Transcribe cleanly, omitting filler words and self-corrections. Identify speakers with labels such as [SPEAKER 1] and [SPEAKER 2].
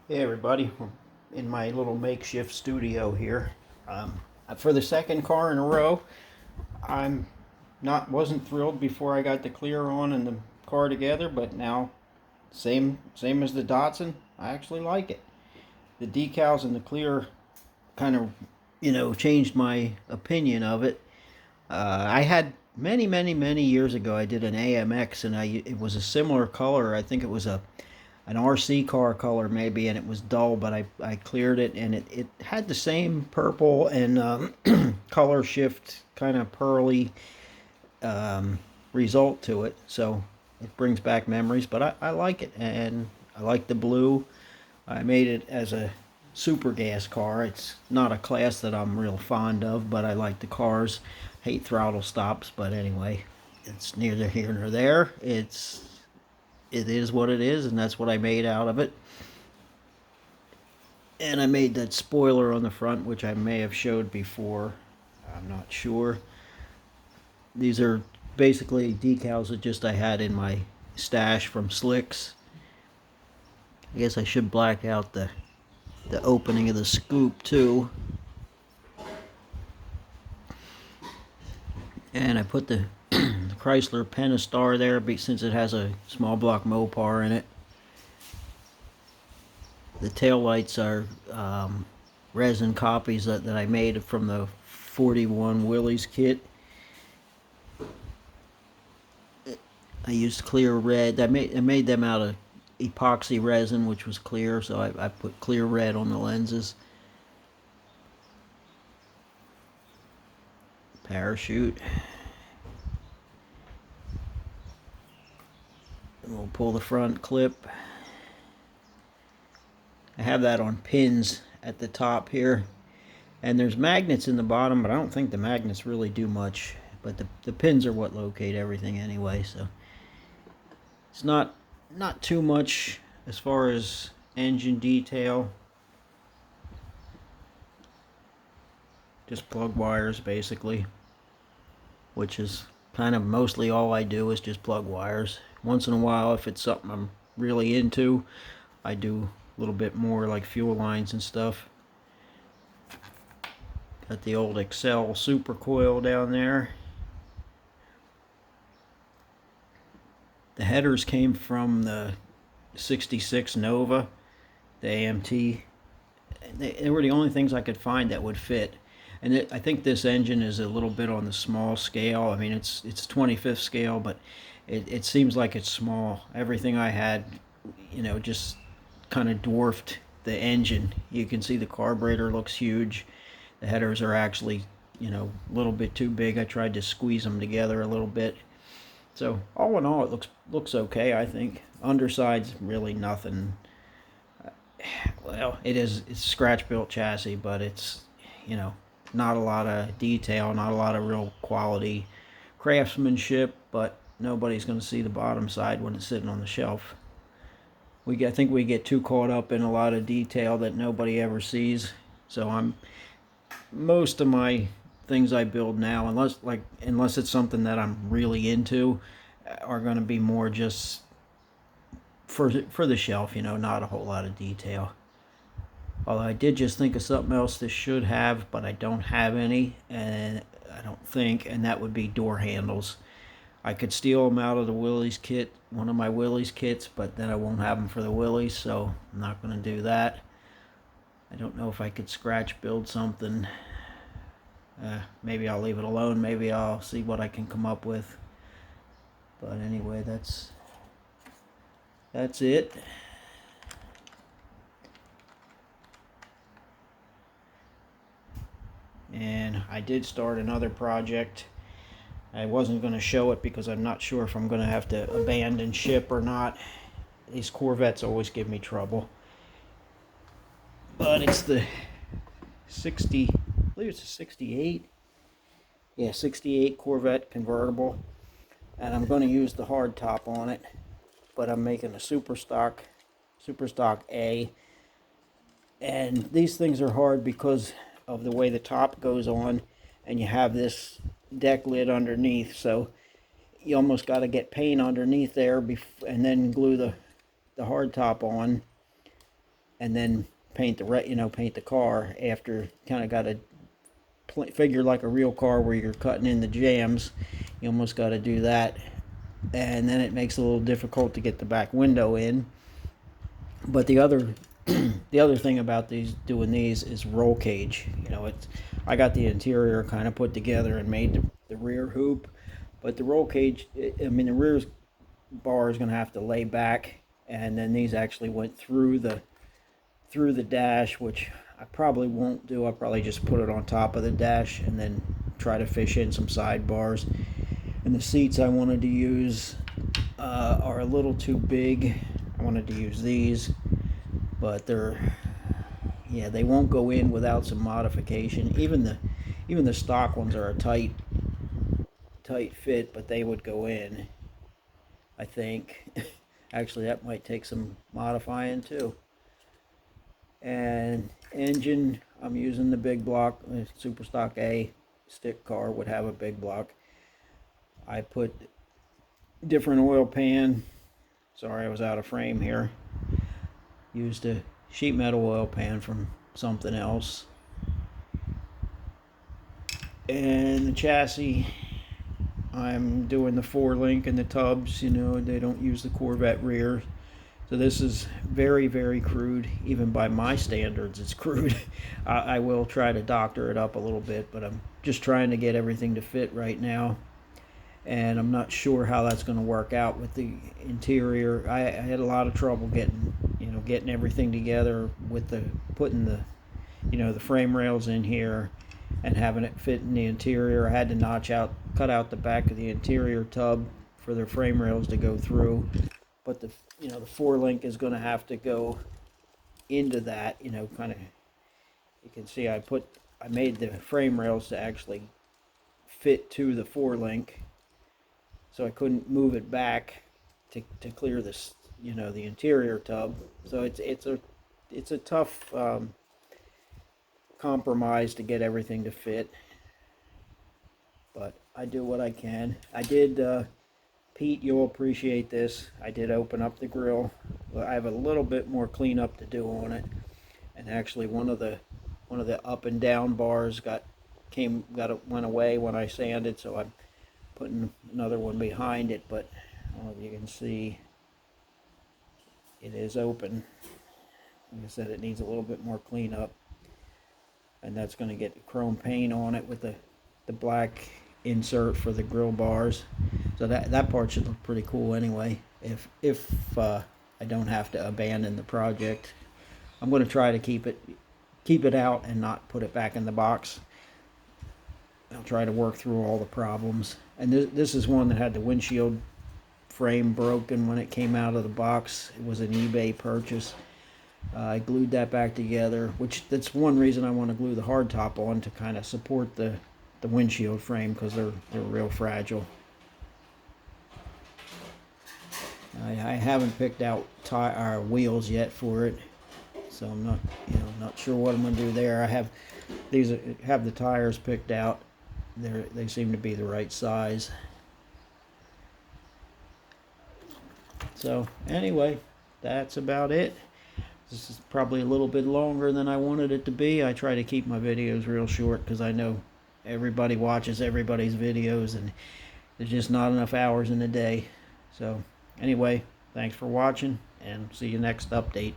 [SPEAKER 1] Hey everybody, in my little makeshift studio here. For the second car in a row, I'm wasn't thrilled before I got the clear on and the car together, but now same as the Datsun, I actually like it. The decals and the clear kind of changed my opinion of it. I had many years ago. I did an AMX and it was a similar color. I think it was an RC car color maybe, and it was dull, but I cleared it, and it had the same purple and color shift, kind of pearly result to it. So it brings back memories, but I like it, and I like the blue. I made it as a super gas car. It's not a class that I'm real fond of, but I like the cars. Hate throttle stops, but anyway, it's neither here nor there. It is what it is, and that's what I made out of it. And I made that spoiler on the front, which I may have showed before. I'm not sure. These are basically decals that just I had in my stash from Slicks. I guess I should black out the opening of the scoop too. And I put the Chrysler Pentastar there since it has a small block Mopar in it. The tail lights are resin copies that I made from the 41 Willys kit. I used clear red. I made them out of epoxy resin, which was clear, so I put clear red on the lenses. Parachute. And we'll pull the front clip. I have that on pins at the top here, and there's magnets in the bottom, but I don't think the magnets really do much, but the pins are what locate everything anyway, so it's not too much as far as engine detail. Just plug wires basically, which is kind of mostly all I do, is just plug wires. Once in a while, if it's something I'm really into, I do a little bit more, like fuel lines and stuff. Got the old Excel super coil down there. The headers came from the 66 Nova, the AMT. They were the only things I could find that would fit. And I think this engine is a little bit on the small scale. I mean, it's 25th scale, but it seems like it's small. Everything I had, just kind of dwarfed the engine. You can see the carburetor looks huge. The headers are actually, a little bit too big. I tried to squeeze them together a little bit. So all in all, it looks okay, I think. Underside's really nothing. Well, it's scratch built chassis, but it's, not a lot of detail, not a lot of real quality craftsmanship, but nobody's going to see the bottom side when it's sitting on the shelf. I think we get too caught up in a lot of detail that nobody ever sees. So most of my things I build now, unless it's something that I'm really into, are going to be more just for the shelf, not a whole lot of detail. Although I did just think of something else this should have, but I don't have any, and I don't think, and that would be door handles. I could steal them out of the Willys kit, one of my Willys kits, but then I won't have them for the Willys, so I'm not going to do that. I don't know if I could scratch build something. Maybe I'll leave it alone. Maybe I'll see what I can come up with. But anyway, that's it. And I did start another project. I wasn't going to show it because I'm not sure if I'm going to have to abandon ship or not. These Corvettes always give me trouble. But it's the 60, I believe it's a 68. Yeah, 68 Corvette convertible. And I'm going to use the hard top on it. But I'm making a super stock A. And these things are hard because of the way the top goes on, and you have this deck lid underneath, so you almost got to get paint underneath there and then glue the hard top on. and then paint the car after. Kind of got to figure like a real car where you're cutting in the jams. You almost got to do that, and then it makes it a little difficult to get the back window in. But the other the other thing about doing these is roll cage. I got the interior kind of put together and made the rear hoop, but the roll cage, I mean, the rear bar is going to have to lay back, and then these actually went through the dash, which I probably won't do. I'll probably just put it on top of the dash and then try to fish in some sidebars. And the seats I wanted to use are a little too big. I wanted to use these, but they won't go in without some modification. Even the stock ones are a tight fit, but they would go in, I think. Actually, that might take some modifying too. And engine, I'm using the big block. The Super Stock A stick car would have a big block. I put different oil pan. Sorry, I was out of frame here. Used a sheet metal oil pan from something else. And the chassis, I'm doing the 4-link and the tubs. They don't use the Corvette rear. So this is very, very crude. Even by my standards, it's crude. I will try to doctor it up a little bit, but I'm just trying to get everything to fit right now. And I'm not sure how that's going to work out with the interior. I had a lot of trouble getting everything together with putting the frame rails in here and having it fit in the interior. I had to cut out the back of the interior tub for the frame rails to go through. But the 4-link is going to have to go into that, kind of. You can see I made the frame rails to actually fit to the 4-link, so I couldn't move it back to clear this, the interior tub. So it's a tough compromise to get everything to fit, but I do what I can. I did. Pete, you'll appreciate this. I did open up the grill. I have a little bit more cleanup to do on it, and actually one of the up and down bars went away when I sanded, so I'm putting another one behind it. But I don't know if you can see, it is open. Like I said, it needs a little bit more cleanup, and that's going to get chrome paint on it with the black insert for the grill bars. So that part should look pretty cool anyway, if I don't have to abandon the project. I'm going to try to keep it out and not put it back in the box. I'll try to work through all the problems. And this is one that had the windshield frame broken when it came out of the box. It was an eBay purchase. I glued that back together, that's one reason I want to glue the hardtop on, to kind of support the windshield frame, because they're real fragile. I haven't picked out wheels yet for it, so I'm not sure what I'm going to do there. I have the tires picked out. They seem to be the right size. So anyway, that's about it. This is probably a little bit longer than I wanted it to be. I try to keep my videos real short because I know everybody watches everybody's videos, and there's just not enough hours in the day. So anyway, thanks for watching, and see you next update.